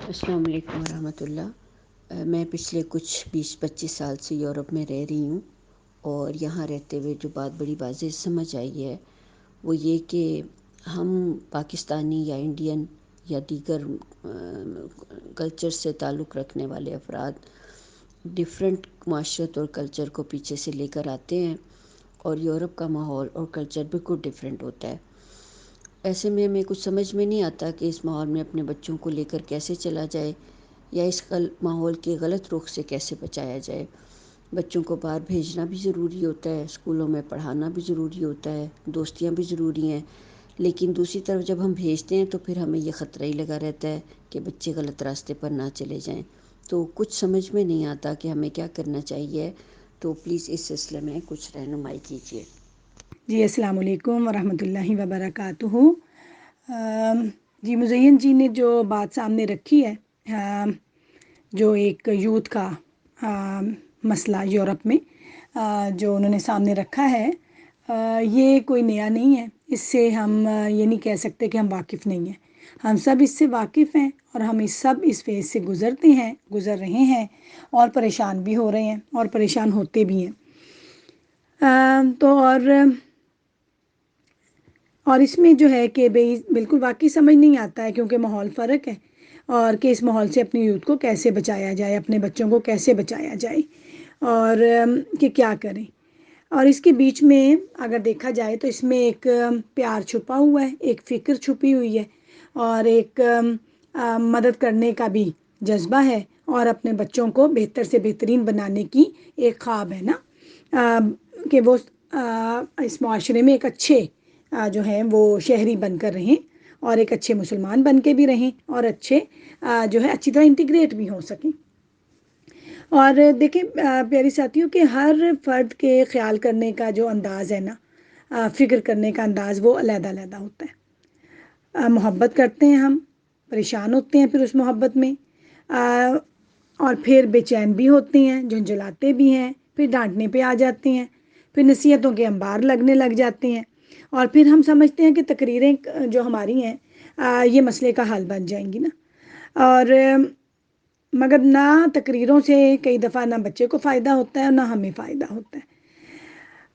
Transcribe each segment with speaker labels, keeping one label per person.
Speaker 1: السلام علیکم ورحمۃ اللہ۔ میں پچھلے کچھ 20-25 سال سے یورپ میں رہ رہی ہوں، اور یہاں رہتے ہوئے جو بات بڑی واضح سمجھ آئی ہے وہ یہ کہ ہم پاکستانی یا انڈین یا دیگر کلچر سے تعلق رکھنے والے افراد ڈفرینٹ معاشرت اور کلچر کو پیچھے سے لے کر آتے ہیں، اور یورپ کا ماحول اور کلچر بالکل ڈفرینٹ ہوتا ہے۔ ایسے میں ہمیں کچھ سمجھ میں نہیں آتا کہ اس ماحول میں اپنے بچوں کو لے کر کیسے چلا جائے، یا اس ماحول کے غلط رخ سے کیسے بچایا جائے۔ بچوں کو باہر بھیجنا بھی ضروری ہوتا ہے، اسکولوں میں پڑھانا بھی ضروری ہوتا ہے، دوستیاں بھی ضروری ہیں، لیکن دوسری طرف جب ہم بھیجتے ہیں تو پھر ہمیں یہ خطرہ ہی لگا رہتا ہے کہ بچے غلط راستے پر نہ چلے جائیں۔ تو کچھ سمجھ میں نہیں آتا کہ ہمیں کیا کرنا چاہیے، تو پلیز اس سلسلے میں کچھ رہنمائی کیجیے۔
Speaker 2: جی السلام علیکم ورحمۃ اللہ وبرکاتہ۔ جی مزین جی نے جو بات سامنے رکھی ہے، جو ایک یوتھ کا مسئلہ یورپ میں جو انہوں نے سامنے رکھا ہے، یہ کوئی نیا نہیں ہے۔ اس سے ہم یہ نہیں کہہ سکتے کہ ہم واقف نہیں ہیں، ہم سب اس سے واقف ہیں، اور ہم اس فیز سے گزر رہے ہیں، اور پریشان بھی ہو رہے ہیں اور پریشان ہوتے بھی ہیں۔ اور اس میں جو ہے کہ بالکل واقعی سمجھ نہیں آتا ہے، کیونکہ ماحول فرق ہے، اور کہ اس ماحول سے اپنی یوتھ کو کیسے بچایا جائے، اپنے بچوں کو کیسے بچایا جائے، اور کہ کیا کریں۔ اور اس کے بیچ میں اگر دیکھا جائے تو اس میں ایک پیار چھپا ہوا ہے، ایک فکر چھپی ہوئی ہے، اور ایک مدد کرنے کا بھی جذبہ ہے، اور اپنے بچوں کو بہتر سے بہترین بنانے کی ایک خواب ہے نا، کہ وہ اس معاشرے میں ایک اچھے جو ہیں وہ شہری بن کر رہیں، اور ایک اچھے مسلمان بن کے بھی رہیں، اور اچھے جو ہے اچھی طرح انٹیگریٹ بھی ہو سکیں۔ اور دیکھیں پیاری ساتھیوں، کہ ہر فرد کے خیال کرنے کا جو انداز ہے نا، فکر کرنے کا انداز، وہ علیحدہ علیحدہ ہوتا ہے۔ محبت کرتے ہیں، ہم پریشان ہوتے ہیں پھر اس محبت میں، اور پھر بے چین بھی ہوتے ہیں، جھنجھلاتے بھی ہیں، پھر ڈانٹنے پہ آ جاتے ہیں، پھر نصیحتوں کے انبار لگنے لگ جاتے ہیں، اور پھر ہم سمجھتے ہیں کہ تقریریں جو ہماری ہیں یہ مسئلے کا حل بن جائیں گی نا، اور مگر نہ تقریروں سے کئی دفعہ نہ بچے کو فائدہ ہوتا ہے اور نہ ہمیں فائدہ ہوتا ہے۔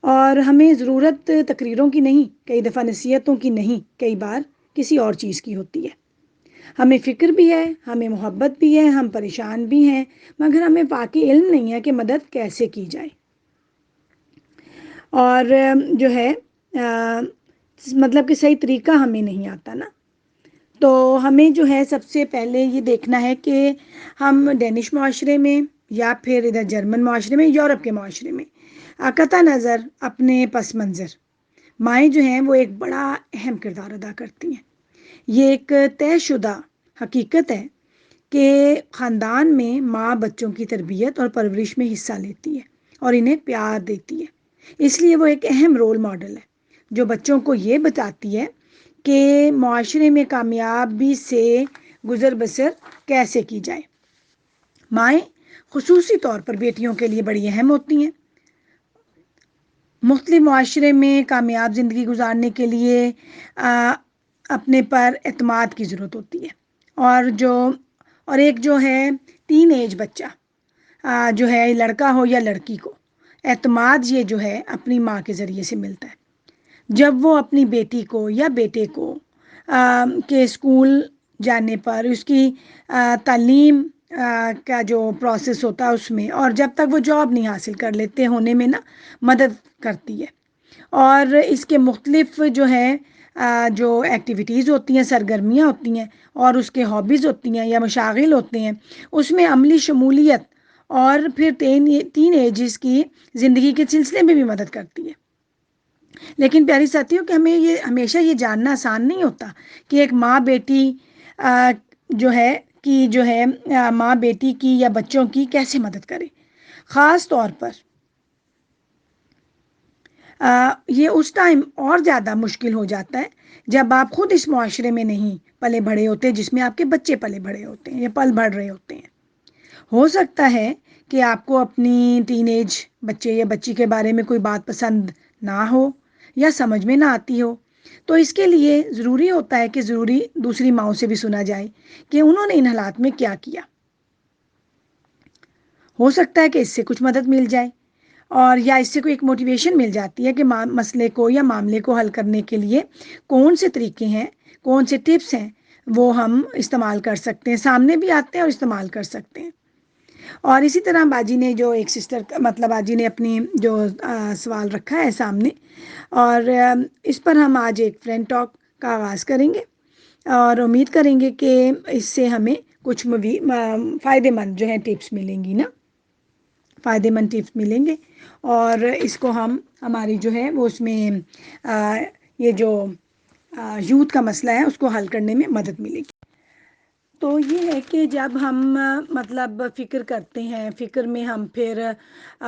Speaker 2: اور ہمیں ضرورت تقریروں کی نہیں، کئی دفعہ نصیحتوں کی نہیں، کئی بار کسی اور چیز کی ہوتی ہے۔ ہمیں فکر بھی ہے، ہمیں محبت بھی ہے، ہم پریشان بھی ہیں، مگر ہمیں واقعی علم نہیں ہے کہ مدد کیسے کی جائے، اور جو ہے مطلب کہ صحیح طریقہ ہمیں نہیں آتا نا۔ تو ہمیں جو ہے سب سے پہلے یہ دیکھنا ہے کہ ہم ڈینش معاشرے میں، یا پھر ادھر جرمن معاشرے میں، یورپ کے معاشرے میں، قطع نظر اپنے پس منظر، مائیں جو ہیں وہ ایک بڑا اہم کردار ادا کرتی ہیں۔ یہ ایک طے شدہ حقیقت ہے کہ خاندان میں ماں بچوں کی تربیت اور پرورش میں حصہ لیتی ہے، اور انہیں پیار دیتی ہے، اس لیے وہ ایک اہم رول ماڈل ہے جو بچوں کو یہ بتاتی ہے کہ معاشرے میں کامیابی سے گزر بسر کیسے کی جائے۔ مائیں خصوصی طور پر بیٹیوں کے لیے بڑی اہم ہوتی ہیں۔ مختلف معاشرے میں کامیاب زندگی گزارنے کے لیے اپنے پر اعتماد کی ضرورت ہوتی ہے، اور ایک جو ہے ٹین ایج بچہ جو ہے لڑکا ہو یا لڑکی کو، اعتماد یہ جو ہے اپنی ماں کے ذریعے سے ملتا ہے۔ جب وہ اپنی بیٹی کو یا بیٹے کو کے اسکول جانے پر، اس کی تعلیم کا جو پروسیس ہوتا ہے اس میں، اور جب تک وہ جاب نہیں حاصل کر لیتے ہونے میں نا، مدد کرتی ہے، اور اس کے مختلف جو ہے جو ایکٹیویٹیز ہوتی ہیں، سرگرمیاں ہوتی ہیں، اور اس کے ہابیز ہوتی ہیں یا مشاغل ہوتے ہیں، اس میں عملی شمولیت، اور پھر تین ایجز کی زندگی کے سلسلے میں بھی مدد کرتی ہے۔ لیکن پیاری ساتھیوں، کہ ہمیں یہ ہمیشہ یہ جاننا آسان نہیں ہوتا کہ ایک ماں بیٹی جو ہے ماں بیٹی کی یا بچوں کی کیسے مدد کرے۔ خاص طور پر یہ اس ٹائم اور زیادہ مشکل ہو جاتا ہے جب آپ خود اس معاشرے میں نہیں پلے بڑھے ہوتے جس میں آپ کے بچے پلے بڑھے ہوتے ہیں یا پل بڑھ رہے ہوتے ہیں۔ ہو سکتا ہے کہ آپ کو اپنی ٹین ایج بچے یا بچی کے بارے میں کوئی بات پسند نہ ہو، یا سمجھ میں نہ آتی ہو، تو اس کے لیے ضروری ہوتا ہے کہ ضروری دوسری ماؤں سے بھی سنا جائے کہ انہوں نے ان حالات میں کیا کیا. ہو سکتا ہے کہ اس سے کچھ مدد مل جائے اور یا اس سے کوئی ایک موٹیویشن مل جاتی ہے کہ مسئلے کو یا معاملے کو حل کرنے کے لیے کون سے طریقے ہیں، کون سے ٹپس ہیں وہ ہم استعمال کر سکتے ہیں، سامنے بھی آتے ہیں اور استعمال کر سکتے ہیں. اور اسی طرح باجی نے جو ایک سسٹر مطلب باجی نے اپنی جو سوال رکھا ہے سامنے، اور اس پر ہم آج ایک فرینڈ ٹاک کا آغاز کریں گے اور امید کریں گے کہ اس سے ہمیں کچھ فائدے مند جو ہے ٹپس ملیں گی نا، فائدے مند ٹپس ملیں گے اور اس کو ہماری جو ہے وہ اس میں یہ جو یوتھ کا مسئلہ ہے اس کو حل کرنے میں مدد ملے گی. تو یہ ہے کہ جب ہم مطلب فکر کرتے ہیں، فکر میں ہم پھر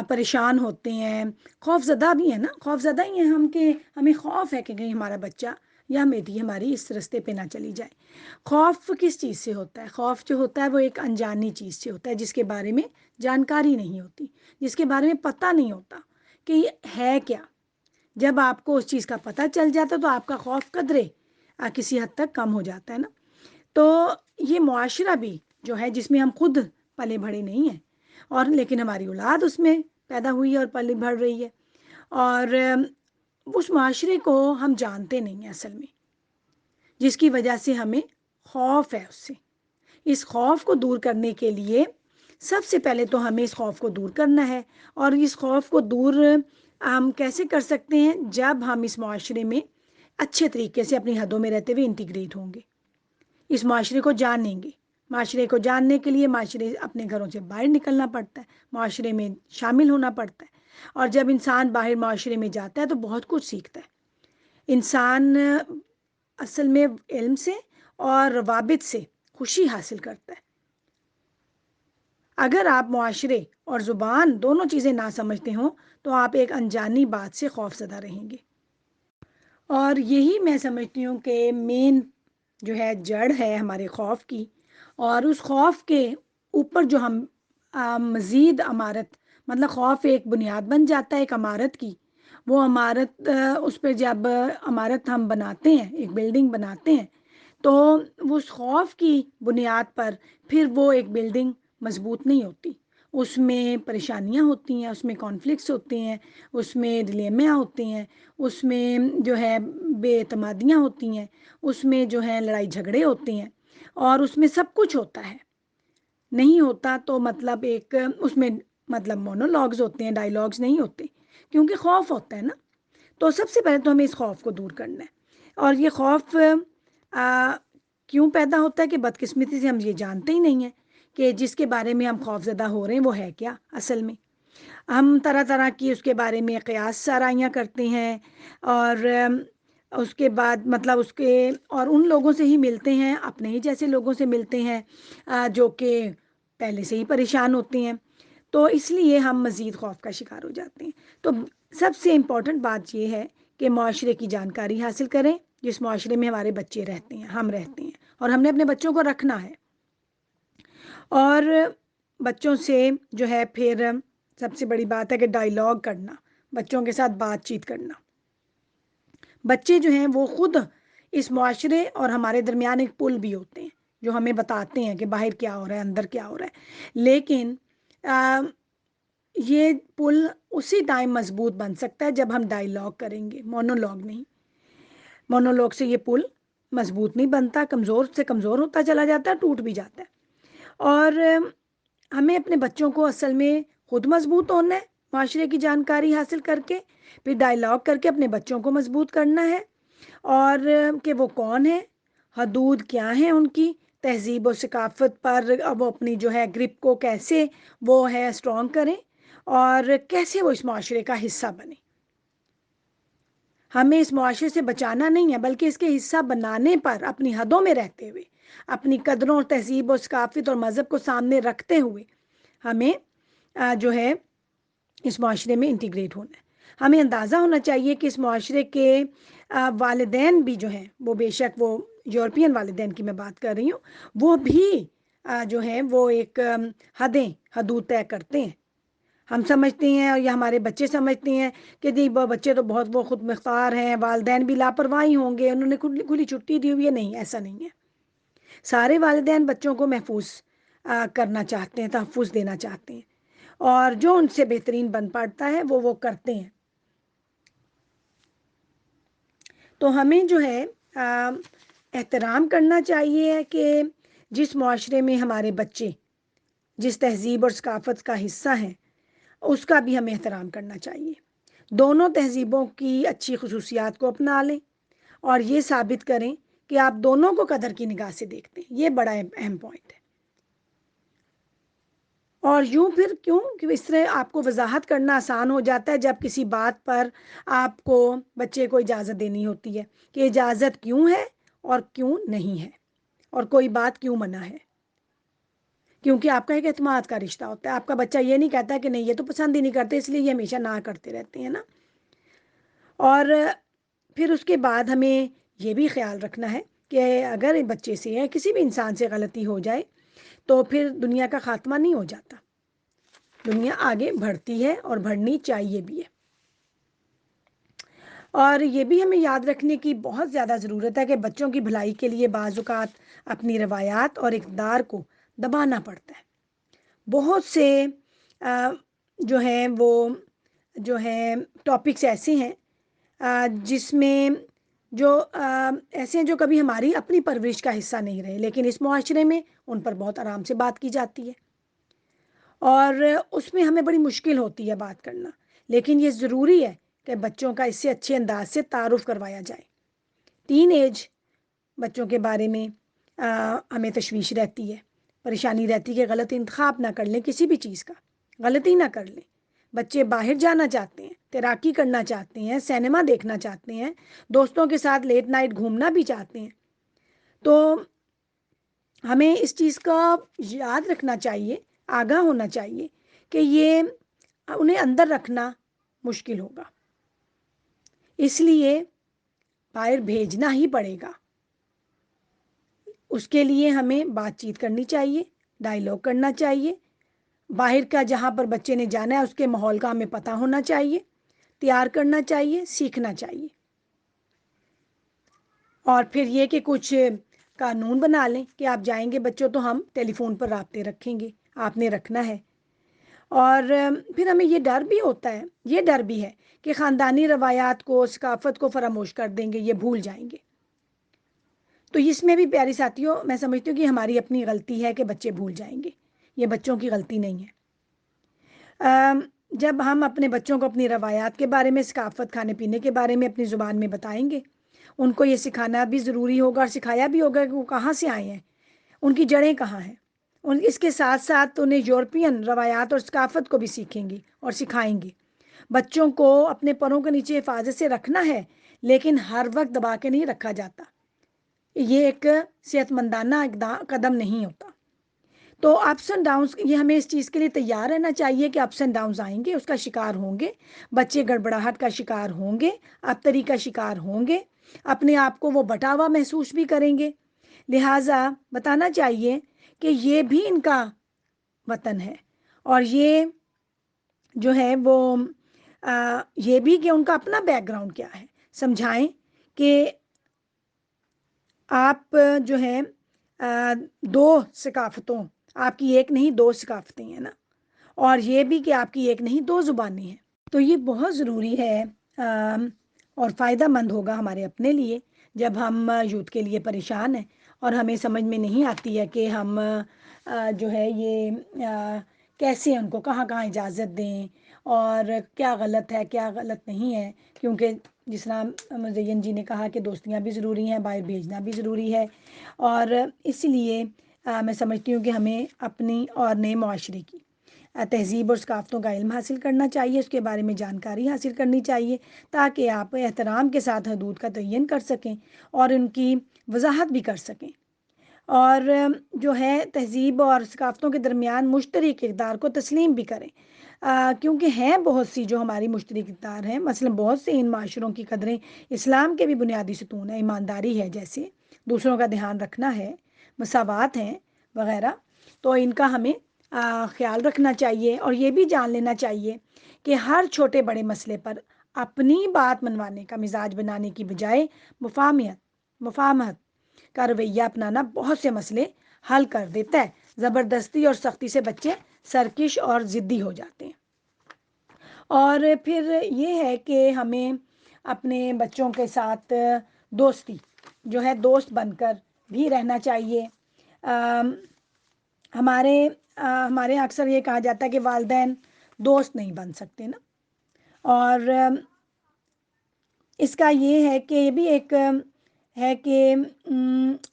Speaker 2: پریشان ہوتے ہیں، خوف زدہ بھی ہیں نا، خوف زدہ ہی ہیں ہم کہ ہمیں خوف ہے کہ کہیں ہمارا بچہ یا بیٹی ہماری اس راستے پہ نہ چلی جائے. خوف کس چیز سے ہوتا ہے؟ خوف جو ہوتا ہے وہ ایک انجانی چیز سے ہوتا ہے، جس کے بارے میں جانکاری نہیں ہوتی، جس کے بارے میں پتہ نہیں ہوتا کہ یہ ہے کیا. جب آپ کو اس چیز کا پتہ چل جاتا تو آپ کا خوف قدرے کسی حد تک کم ہو جاتا ہے نا. تو یہ معاشرہ بھی جو ہے جس میں ہم خود پلے بڑھے نہیں ہیں اور لیکن ہماری اولاد اس میں پیدا ہوئی ہے اور پلے بڑھ رہی ہے، اور اس معاشرے کو ہم جانتے نہیں ہیں اصل میں، جس کی وجہ سے ہمیں خوف ہے اس سے. اس خوف کو دور کرنے کے لیے سب سے پہلے تو ہمیں اس خوف کو دور کرنا ہے. اور اس خوف کو دور ہم کیسے کر سکتے ہیں؟ جب ہم اس معاشرے میں اچھے طریقے سے اپنی حدوں میں رہتے ہوئے انٹیگریٹ ہوں گے، اس معاشرے کو جانیں گے. معاشرے کو جاننے کے لیے معاشرے اپنے گھروں سے باہر نکلنا پڑتا ہے، معاشرے میں شامل ہونا پڑتا ہے. اور جب انسان باہر معاشرے میں جاتا ہے تو بہت کچھ سیکھتا ہے. انسان اصل میں علم سے اور روابط سے خوشی حاصل کرتا ہے. اگر آپ معاشرے اور زبان دونوں چیزیں نہ سمجھتے ہوں تو آپ ایک انجانی بات سے خوف زدہ رہیں گے. اور یہی میں سمجھتی ہوں کہ مین جو ہے جڑ ہے ہمارے خوف کی. اور اس خوف کے اوپر جو ہم مزید عمارت، مطلب خوف ایک بنیاد بن جاتا ہے ایک عمارت کی. وہ عمارت اس پہ جب عمارت ہم بناتے ہیں، ایک بلڈنگ بناتے ہیں، تو اس خوف کی بنیاد پر پھر وہ ایک بلڈنگ مضبوط نہیں ہوتی. اس میں پریشانیاں ہوتی ہیں، اس میں کانفلکٹس ہوتے ہیں، اس میں ڈلیمیاں ہوتے ہیں، اس میں جو ہے بے اعتمادیاں ہوتی ہیں، اس میں جو ہے لڑائی جھگڑے ہوتے ہیں، اور اس میں سب کچھ ہوتا ہے. نہیں ہوتا تو مطلب ایک اس میں مطلب مونولاگز ہوتے ہیں، ڈائیلاگز نہیں ہوتے، کیونکہ خوف ہوتا ہے نا. تو سب سے پہلے تو ہمیں اس خوف کو دور کرنا ہے. اور یہ خوف کیوں پیدا ہوتا ہے کہ بدقسمتی سے ہم یہ جانتے ہی نہیں ہیں کہ جس کے بارے میں ہم خوف زدہ ہو رہے ہیں وہ ہے کیا. اصل میں ہم طرح طرح کی اس کے بارے میں قیاس سرائیاں کرتے ہیں، اور اس کے بعد مطلب اس کے اور ان لوگوں سے ہی ملتے ہیں، اپنے ہی جیسے لوگوں سے ملتے ہیں جو کہ پہلے سے ہی پریشان ہوتے ہیں. تو اس لیے ہم مزید خوف کا شکار ہو جاتے ہیں. تو سب سے امپورٹنٹ بات یہ ہے کہ معاشرے کی جانکاری حاصل کریں، جس معاشرے میں ہمارے بچے رہتے ہیں، ہم رہتے ہیں، اور ہم نے اپنے بچوں کو رکھنا ہے. اور بچوں سے جو ہے پھر سب سے بڑی بات ہے کہ ڈائیلاگ کرنا، بچوں کے ساتھ بات چیت کرنا. بچے جو ہیں وہ خود اس معاشرے اور ہمارے درمیان ایک پل بھی ہوتے ہیں جو ہمیں بتاتے ہیں کہ باہر کیا ہو رہا ہے، اندر کیا ہو رہا ہے. لیکن یہ پل اسی ٹائم مضبوط بن سکتا ہے جب ہم ڈائیلاگ کریں گے، مونولاگ نہیں. مونولاگ سے یہ پل مضبوط نہیں بنتا، کمزور سے کمزور ہوتا چلا جاتا ہے، ٹوٹ بھی جاتا ہے. اور ہمیں اپنے بچوں کو اصل میں خود مضبوط ہونا ہے معاشرے کی جانکاری حاصل کر کے، پھر ڈائیلاگ کر کے اپنے بچوں کو مضبوط کرنا ہے. اور کہ وہ کون ہے، حدود کیا ہیں ان کی، تہذیب و ثقافت پر وہ اپنی جو ہے گرپ کو کیسے وہ ہے اسٹرانگ کریں، اور کیسے وہ اس معاشرے کا حصہ بنے. ہمیں اس معاشرے سے بچانا نہیں ہے بلکہ اس کے حصہ بنانے پر اپنی حدوں میں رہتے ہوئے، اپنی قدروں اور تہذیب و ثقافت اور مذہب کو سامنے رکھتے ہوئے ہمیں جو ہے اس معاشرے میں انٹیگریٹ ہونا ہے. ہمیں اندازہ ہونا چاہیے کہ اس معاشرے کے والدین بھی جو ہیں وہ بے شک وہ یورپین والدین کی میں بات کر رہی ہوں، وہ بھی جو ہیں وہ ایک حدود طے کرتے ہیں. ہم سمجھتے ہیں اور یا ہمارے بچے سمجھتے ہیں کہ جی بچے تو بہت وہ خود مختار ہیں، والدین بھی لاپرواہی ہوں گے، انہوں نے کھلی چھٹی دی ہوئی ہے. نہیں، ایسا نہیں ہے. سارے والدین بچوں کو محفوظ کرنا چاہتے ہیں، تحفظ دینا چاہتے ہیں، اور جو ان سے بہترین بن پڑتا ہے وہ کرتے ہیں. تو ہمیں جو ہے احترام کرنا چاہیے کہ جس معاشرے میں ہمارے بچے جس تہذیب اور ثقافت کا حصہ ہیں اس کا بھی ہمیں احترام کرنا چاہیے. دونوں تہذیبوں کی اچھی خصوصیات کو اپنا لیں اور یہ ثابت کریں کہ آپ دونوں کو قدر کی نگاہ سے دیکھتے ہیں. یہ بڑا اہم پوائنٹ ہے. اور یوں پھر کیوں کہ اس طرح آپ کو وضاحت کرنا آسان ہو جاتا ہے جب کسی بات پر آپ کو بچے کو اجازت دینی ہوتی ہے کہ اجازت کیوں ہے اور کیوں نہیں ہے، اور کوئی بات کیوں منع ہے. کیونکہ آپ کا ایک اعتماد کا رشتہ ہوتا ہے. آپ کا بچہ یہ نہیں کہتا کہ نہیں یہ تو پسند ہی نہیں کرتے اس لیے یہ ہمیشہ نہ کرتے رہتے ہیں نا. اور پھر اس کے بعد ہمیں یہ بھی خیال رکھنا ہے کہ اگر بچے سے یا کسی بھی انسان سے غلطی ہو جائے تو پھر دنیا کا خاتمہ نہیں ہو جاتا. دنیا آگے بڑھتی ہے اور بڑھنی چاہیے بھی ہے. اور یہ بھی ہمیں یاد رکھنے کی بہت زیادہ ضرورت ہے کہ بچوں کی بھلائی کے لیے بعض اوقات اپنی روایات اور اقدار کو دبانا پڑتا ہے. بہت سے جو ہیں وہ جو ہیں ٹاپکس ایسے ہیں جس میں جو ایسے ہیں جو کبھی ہماری اپنی پرورش کا حصہ نہیں رہے، لیکن اس معاشرے میں ان پر بہت آرام سے بات کی جاتی ہے اور اس میں ہمیں بڑی مشکل ہوتی ہے بات کرنا. لیکن یہ ضروری ہے کہ بچوں کا اس سے اچھے انداز سے تعارف کروایا جائے. ٹین ایج بچوں کے بارے میں ہمیں تشویش رہتی ہے، پریشانی رہتی ہے کہ غلط انتخاب نہ کر لیں، کسی بھی چیز کا غلطی نہ کر لیں. بچے باہر جانا چاہتے ہیں، تیراکی کرنا چاہتے ہیں، سینما دیکھنا چاہتے ہیں، دوستوں کے ساتھ لیٹ نائٹ گھومنا بھی چاہتے ہیں. تو ہمیں اس چیز کا یاد رکھنا چاہیے، آگاہ ہونا چاہیے کہ یہ انہیں اندر رکھنا مشکل ہوگا، اس لیے باہر بھیجنا ہی پڑے گا. اس کے لیے ہمیں بات چیت کرنی چاہیے، ڈائیلاگ کرنا چاہیے. باہر کا جہاں پر بچے نے جانا ہے اس کے ماحول کا ہمیں پتہ ہونا چاہیے، تیار کرنا چاہیے، سیکھنا چاہیے. اور پھر یہ کہ کچھ قانون بنا لیں کہ آپ جائیں گے بچوں تو ہم ٹیلی فون پر رابطے رکھیں گے، آپ نے رکھنا ہے. اور پھر ہمیں یہ ڈر بھی ہوتا ہے، یہ ڈر بھی ہے کہ خاندانی روایات کو، ثقافت کو فراموش کر دیں گے، یہ بھول جائیں گے. تو اس میں بھی پیاری ساتھیوں میں سمجھتی ہوں کہ ہماری اپنی غلطی ہے کہ بچے بھول جائیں گے. یہ بچوں کی غلطی نہیں ہے. جب ہم اپنے بچوں کو اپنی روایات کے بارے میں، ثقافت، کھانے پینے کے بارے میں اپنی زبان میں بتائیں گے، ان کو یہ سکھانا بھی ضروری ہوگا اور سکھایا بھی ہوگا کہ وہ کہاں سے آئے ہیں، ان کی جڑیں کہاں ہیں. اس کے ساتھ ساتھ انہیں یورپین روایات اور ثقافت کو بھی سیکھیں گے اور سکھائیں گے. بچوں کو اپنے پروں کے نیچے حفاظت سے رکھنا ہے، لیکن ہر وقت دبا کے نہیں رکھا جاتا. یہ ایک صحت مندانہ قدم نہیں ہوتا. تو اپس اینڈ ڈاؤنس، یہ ہمیں اس چیز کے لیے تیار رہنا چاہیے کہ اپس اینڈ ڈاؤنس آئیں گے، اس کا شکار ہوں گے. بچے گڑبڑاہٹ کا شکار ہوں گے، ابتری کا شکار ہوں گے، اپنے آپ کو وہ بٹا ہوا محسوس بھی کریں گے. لہٰذا بتانا چاہیے کہ یہ بھی ان کا وطن ہے، اور یہ جو ہے وہ یہ بھی کہ ان کا اپنا بیک گراؤنڈ کیا ہے. سمجھائیں کہ آپ جو ہے دو ثقافتوں، آپ کی ایک نہیں دو ثقافتیں ہیں نا، اور یہ بھی کہ آپ کی ایک نہیں دو زبانیں ہیں. تو یہ بہت ضروری ہے اور فائدہ مند ہوگا ہمارے اپنے لیے جب ہم یوتھ کے لیے پریشان ہیں اور ہمیں سمجھ میں نہیں آتی ہے کہ ہم جو ہے یہ کیسے ان کو کہاں کہاں اجازت دیں اور کیا غلط ہے کیا غلط نہیں ہے. کیونکہ جس طرح مزین جی نے کہا کہ دوستیاں بھی ضروری ہیں، باہر بھیجنا بھی ضروری ہے، اور اس لیے میں سمجھتی ہوں کہ ہمیں اپنی اور نئے معاشرے کی تہذیب اور ثقافتوں کا علم حاصل کرنا چاہیے، اس کے بارے میں جانکاری حاصل کرنی چاہیے تاکہ آپ احترام کے ساتھ حدود کا تعین کر سکیں اور ان کی وضاحت بھی کر سکیں. اور جو ہے تہذیب اور ثقافتوں کے درمیان مشترک اقدار کو تسلیم بھی کریں، کیونکہ ہیں بہت سی جو ہماری مشترک اقدار ہیں. مثلا بہت سے ان معاشروں کی قدریں اسلام کے بھی بنیادی ستون ہیں، ایمانداری ہے جیسے، دوسروں کا دھیان رکھنا ہے، مساوات ہیں وغیرہ. تو ان کا ہمیں خیال رکھنا چاہیے اور یہ بھی جان لینا چاہیے کہ ہر چھوٹے بڑے مسئلے پر اپنی بات منوانے کا مزاج بنانے کی بجائے مفاہمت کا رویہ اپنانا بہت سے مسئلے حل کر دیتا ہے۔ زبردستی اور سختی سے بچے سرکش اور ضدی ہو جاتے ہیں۔ اور پھر یہ ہے کہ ہمیں اپنے بچوں کے ساتھ دوستی جو ہے دوست بن کر بھی رہنا چاہیے۔ ہمارے اکثر یہ کہا جاتا ہے کہ والدین دوست نہیں بن سکتے نا، اور اس کا یہ ہے کہ یہ بھی ایک ہے کہ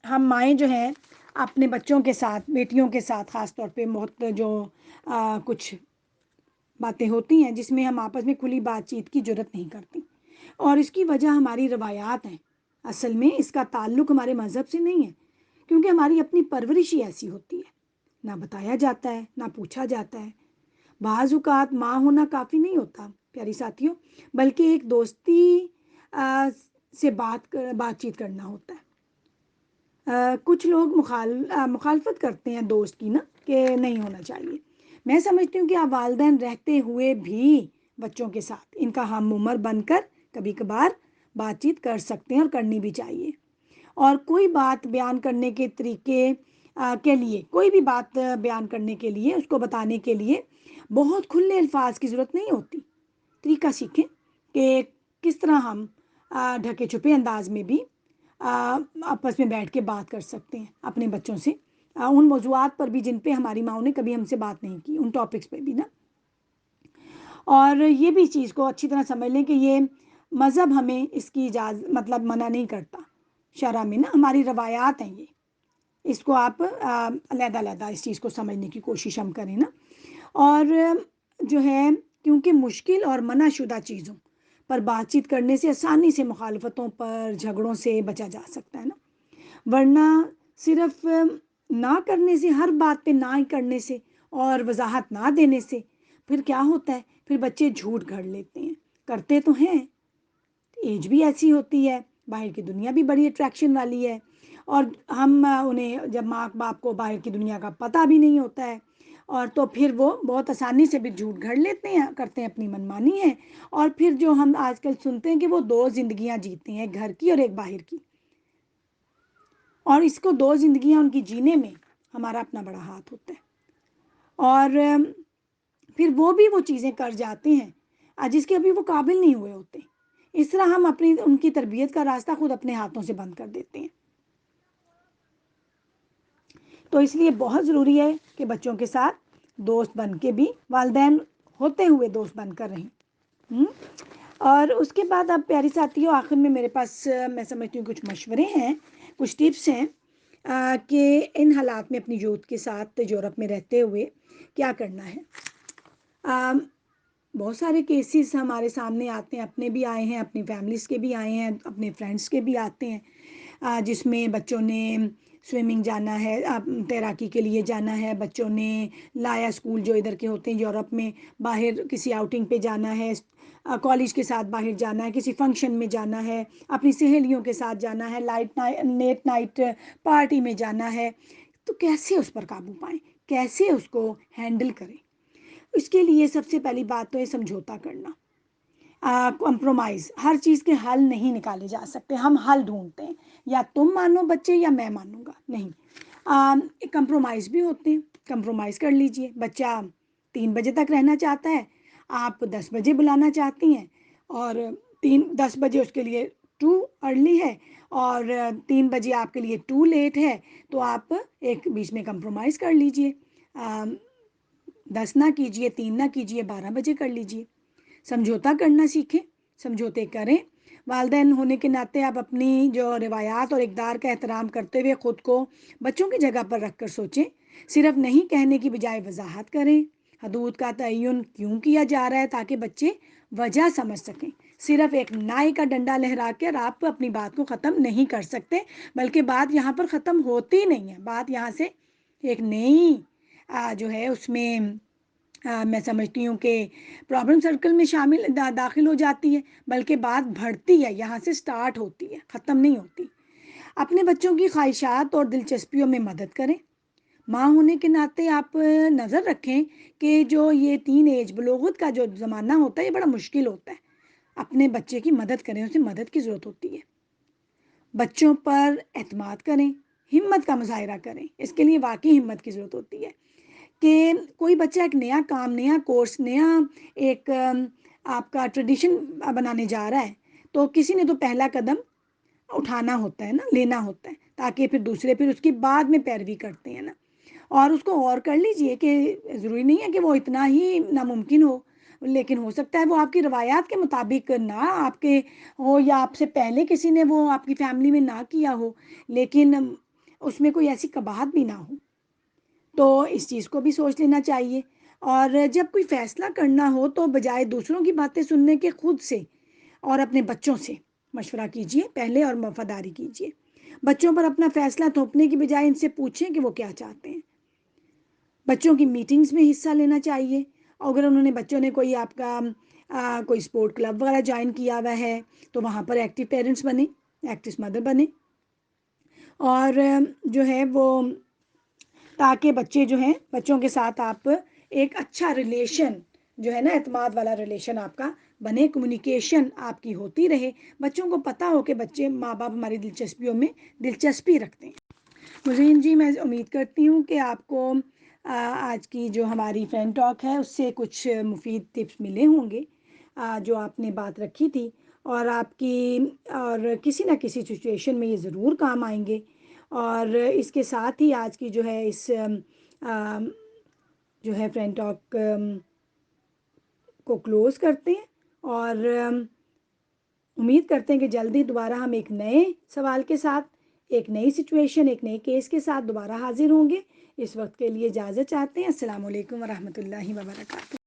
Speaker 2: ہم مائیں جو ہیں اپنے بچوں کے ساتھ، بیٹیوں کے ساتھ خاص طور پہ بہت جو کچھ باتیں ہوتی ہیں جس میں ہم آپس میں کھلی بات چیت کی جرات نہیں کرتی، اور اس کی وجہ ہماری روایات ہیں۔ اصل میں اس کا تعلق ہمارے مذہب سے نہیں ہے، کیونکہ ہماری اپنی پرورش ہی ایسی ہوتی ہے، نہ بتایا جاتا ہے نہ پوچھا جاتا ہے۔ بعض اوقات ماں ہونا کافی نہیں ہوتا پیاری ساتھیوں، بلکہ ایک دوستی سے بات چیت کرنا ہوتا ہے۔ کچھ لوگ مخالفت کرتے ہیں دوست کی نا، کہ نہیں ہونا چاہیے۔ میں سمجھتی ہوں کہ آپ والدین رہتے ہوئے بھی بچوں کے ساتھ ان کا ہم عمر بن کر کبھی کبھار بات چیت کر سکتے ہیں، اور کرنی بھی چاہیے۔ اور کوئی بات بیان کرنے کے طریقے کے لیے، کوئی بھی بات بیان کرنے کے لیے، اس کو بتانے کے لیے بہت کھلے الفاظ کی ضرورت نہیں ہوتی۔ طریقہ سیکھیں کہ کس طرح ہم ڈھکے چھپے انداز میں بھی آپس میں بیٹھ کے بات کر سکتے ہیں اپنے بچوں سے، ان موضوعات پر بھی جن پہ ہماری ماں نے کبھی ہم سے بات نہیں کی، ان ٹاپکس پہ بھی نا۔ اور یہ بھی چیز کو اچھی طرح سمجھ لیں کہ یہ مذہب ہمیں اس کی مطلب منع نہیں کرتا، شرع میں نا ہماری روایات ہیں یہ، اس کو آپ علیحدہ علیحدہ اس چیز کو سمجھنے کی کوشش ہم کریں نا۔ اور جو ہے کیونکہ مشکل اور منع شدہ چیزوں پر بات چیت کرنے سے آسانی سے مخالفتوں پر، جھگڑوں سے بچا جا سکتا ہے نا، ورنہ صرف نہ کرنے سے، ہر بات پہ نہ ہی کرنے سے اور وضاحت نہ دینے سے پھر کیا ہوتا ہے، پھر بچے جھوٹ گھڑ لیتے ہیں، کرتے تو ہیں، ایج بھی ایسی ہوتی ہے، باہر کی دنیا بھی بڑی اٹریکشن والی ہے، اور ہم انہیں جب ماں باپ کو باہر کی دنیا کا پتہ بھی نہیں ہوتا ہے، اور تو پھر وہ بہت آسانی سے بھی جھوٹ گھڑ لیتے ہیں، کرتے ہیں اپنی منمانی ہے، اور پھر جو ہم آج کل سنتے ہیں کہ وہ 2 زندگیاں جیتے ہیں، ایک گھر کی اور ایک باہر کی، اور اس کو 2 زندگیاں ان کی جینے میں ہمارا اپنا بڑا ہاتھ ہوتا ہے، اور پھر وہ بھی وہ چیزیں کر جاتے ہیں جس کے ابھی وہ قابل نہیں ہوئے ہوتے۔ اس طرح ہم ان کی تربیت کا راستہ خود اپنے ہاتھوں سے بند کر دیتے ہیں۔ تو اس لیے بہت ضروری ہے کہ بچوں کے ساتھ دوست بن کے بھی، والدین ہوتے ہوئے دوست بن کر رہیں۔ اور اس کے بعد اب پیاری ساتھیوں، آخر میں میرے پاس میں سمجھتی ہوں کچھ مشورے ہیں، کچھ ٹپس ہیں کہ ان حالات میں اپنی یوتھ کے ساتھ یورپ میں رہتے ہوئے کیا کرنا ہے۔ بہت سارے کیسز ہمارے سامنے آتے ہیں، اپنے بھی آئے ہیں، اپنی فیملیز کے بھی آئے ہیں، اپنے فرینڈس کے بھی آتے ہیں، جس میں بچوں نے سوئمنگ جانا ہے، تیراکی کے لیے جانا ہے، بچوں نے لایا اسکول جو ادھر کے ہوتے ہیں یورپ میں، باہر کسی آؤٹنگ پہ جانا ہے، کالج کے ساتھ باہر جانا ہے، کسی فنکشن میں جانا ہے، اپنی سہیلیوں کے ساتھ جانا ہے، لیٹ نائٹ پارٹی میں جانا ہے، تو کیسے اس پر قابو پائیں، کیسے اس کو ہینڈل کریں؟ اس کے لیے سب سے پہلی بات تو ہے سمجھوتا کرنا، کمپرومائز۔ ہر چیز کے حل نہیں نکالے جا سکتے، ہم حل ڈھونڈتے ہیں، یا تم مانو بچے یا میں مانوں گا، نہیں، کمپرومائز بھی ہوتے ہیں، کمپرومائز کر لیجئے۔ بچہ 3 بجے تک رہنا چاہتا ہے، آپ 10 بجے بلانا چاہتی ہیں، اور 10 بجے اس کے لیے 2 ارلی ہے، اور 3 بجے آپ کے لیے 2 لیٹ ہے، تو آپ ایک بیچ میں کمپرومائز کر لیجئے، 10 نہ کیجئے، 3 نہ کیجئے، 12 بجے کر لیجئے۔ سمجھوتا کرنا سیکھیں، سمجھوتے کریں۔ والدین ہونے کے ناطے آپ اپنی جو روایات اور اقدار کا احترام کرتے ہوئے خود کو بچوں کی جگہ پر رکھ کر سوچیں، صرف نہیں کہنے کی بجائے وضاحت کریں، حدود کا تعین کیوں کیا جا رہا ہے تاکہ بچے وجہ سمجھ سکیں۔ صرف ایک نائے کا ڈنڈا لہرا کر آپ اپنی بات کو ختم نہیں کر سکتے، بلکہ بات یہاں پر ختم ہوتی نہیں ہے، بات یہاں سے ایک نئی جو ہے اس میں میں سمجھتی ہوں کہ پرابلم سرکل میں داخل ہو جاتی ہے، بلکہ بات بڑھتی ہے، یہاں سے سٹارٹ ہوتی ہے، ختم نہیں ہوتی۔ اپنے بچوں کی خواہشات اور دلچسپیوں میں مدد کریں، ماں ہونے کے ناطے آپ نظر رکھیں کہ جو یہ تین ایج بلوغت کا جو زمانہ ہوتا ہے یہ بڑا مشکل ہوتا ہے. اپنے بچے کی مدد کریں، اسے مدد کی ضرورت ہوتی ہے. بچوں پر اعتماد کریں، ہمت کا مظاہرہ کریں. اس کے لیے واقعی ہمت کی ضرورت ہوتی ہے کہ کوئی بچہ ایک نیا کام، نیا کورس، نیا ایک آپ کا ٹریڈیشن بنانے جا رہا ہے تو کسی نے تو پہلا قدم اٹھانا ہوتا ہے نا، لینا ہوتا ہے، تاکہ پھر دوسرے پھر اس کی بعد میں پیروی کرتے ہیں نا. اور اس کو غور کر لیجئے کہ ضروری نہیں ہے کہ وہ اتنا ہی ناممکن ہو، لیکن ہو سکتا ہے وہ آپ کی روایات کے مطابق نہ آپ کے ہو، یا آپ سے پہلے کسی نے وہ آپ کی فیملی میں نہ کیا ہو، لیکن اس میں کوئی ایسی قباحت بھی نہ ہو. تو اس چیز کو بھی سوچ لینا چاہیے. اور جب کوئی فیصلہ کرنا ہو تو بجائے دوسروں کی باتیں سننے کے خود سے اور اپنے بچوں سے مشورہ کیجئے پہلے اور وفاداری کیجئے. بچوں پر اپنا فیصلہ تھوپنے کی بجائے ان سے پوچھیں کہ وہ کیا چاہتے ہیں. بچوں کی میٹنگز میں حصہ لینا چاہیے. اگر انہوں نے بچوں نے کوئی آپ کا کوئی اسپورٹ کلب وغیرہ جوائن کیا ہوا ہے تو وہاں پر ایکٹیو پیرنٹس بنیں، ایکٹیو مدر بنیں. اور جو ہے وہ تاکہ بچے جو ہیں بچوں کے ساتھ آپ ایک اچھا ریلیشن جو ہے نا، اعتماد والا ریلیشن آپ کا بنے، کمیونیکیشن آپ کی ہوتی رہے. بچوں کو پتہ ہو کہ بچے ماں باپ ہماری دلچسپیوں میں دلچسپی رکھتے ہیں. مزین جی، میں امید کرتی ہوں کہ آپ کو آج کی جو ہماری فرینڈ ٹاک ہے اس سے کچھ مفید ٹپس ملے ہوں گے جو آپ نے بات رکھی تھی، اور آپ کی اور کسی نہ کسی سچویشن میں یہ ضرور کام آئیں گے. اور اس کے ساتھ ہی آج کی جو ہے اس جو ہے فرینڈ ٹاک کو کلوز کرتے ہیں، اور امید کرتے ہیں کہ جلدی دوبارہ ہم ایک نئے سوال کے ساتھ، ایک نئی سچویشن، ایک نئے کیس کے ساتھ دوبارہ حاضر ہوں گے. اس وقت کے لیے اجازت چاہتے ہیں. السلام علیکم ورحمۃ اللہ وبرکاتہ.